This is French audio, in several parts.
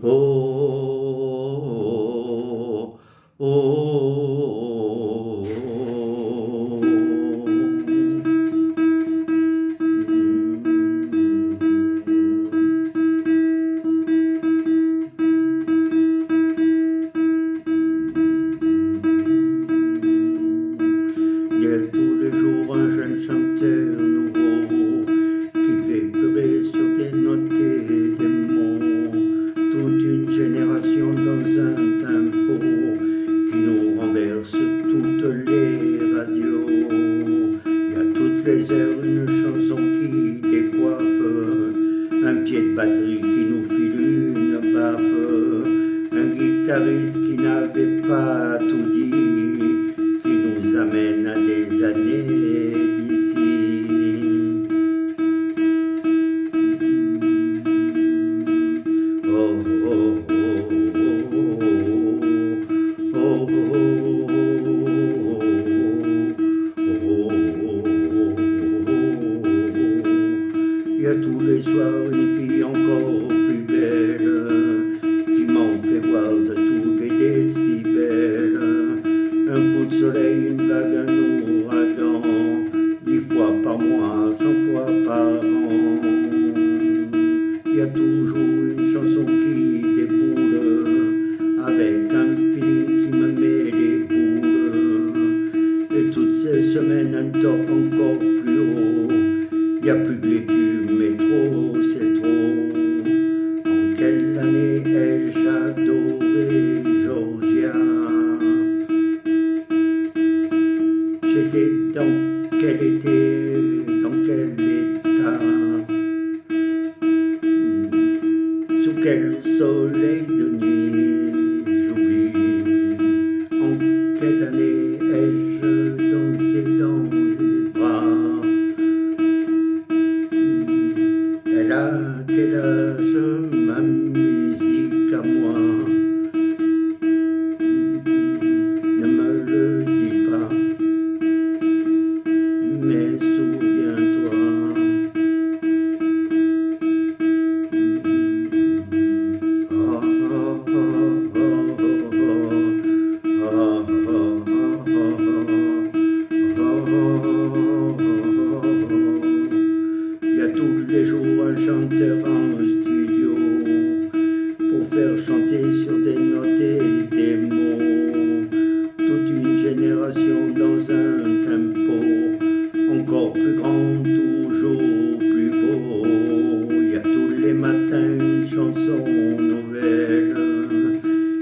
Oh, oh, oh, oh, il y a tous les jours un jeune chanteur nouveau qui fait pleurer sur des notes et des mots toute une génération dans un tempo qui nous renverse toutes les radios. Il y a toutes les heures une chanson qui décoiffe, un pied de batterie qui nous file une baffe, un guitariste qui n'avait pas tout dit, qui nous amène à des années d'ici. Oh, oh, oh, oh, il y a tous les soirs une fille encore plus belle qui m'en fait voir de tous les décibels. Un coup de soleil, une vague, un ouragan, 10 fois par mois, 100 fois par an. Il y a toujours une chanson qui déboule, avec un feeling qui me met les boules. Et toutes ces semaines, un top encore plus haut. Il n'y a plus de légumes et trop, c'est trop. En quelle année ai-je adoré Georgia? J'étais dans quel été, dans quel état, sous quel soleil de nuit, j'oublie. En quelle année ai-je dansé dans ses bras? Elle a quel âge, ma musique à moi? Ne me le dis pas, mais souviens-toi. Oh, oh, oh, oh, oh, oh, il y a tous les jours un chanteur en studio pour faire chanter sur des notes et des mots toute une génération dans un tempo encore plus grand, toujours plus beau. Il y a tous les matins une chanson nouvelle,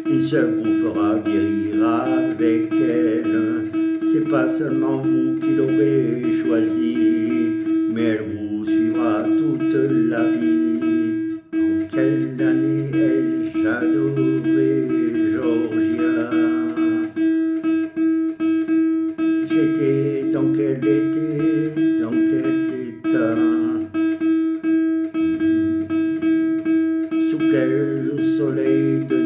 une seule vous fera guérir avec elle. C'est pas seulement vous qui l'aurez choisi, mais elle vous suivra toute la vie. En quelle année ai-je adoré Georgia? J'étais dans quel été, dans quel état, sous quel soleil de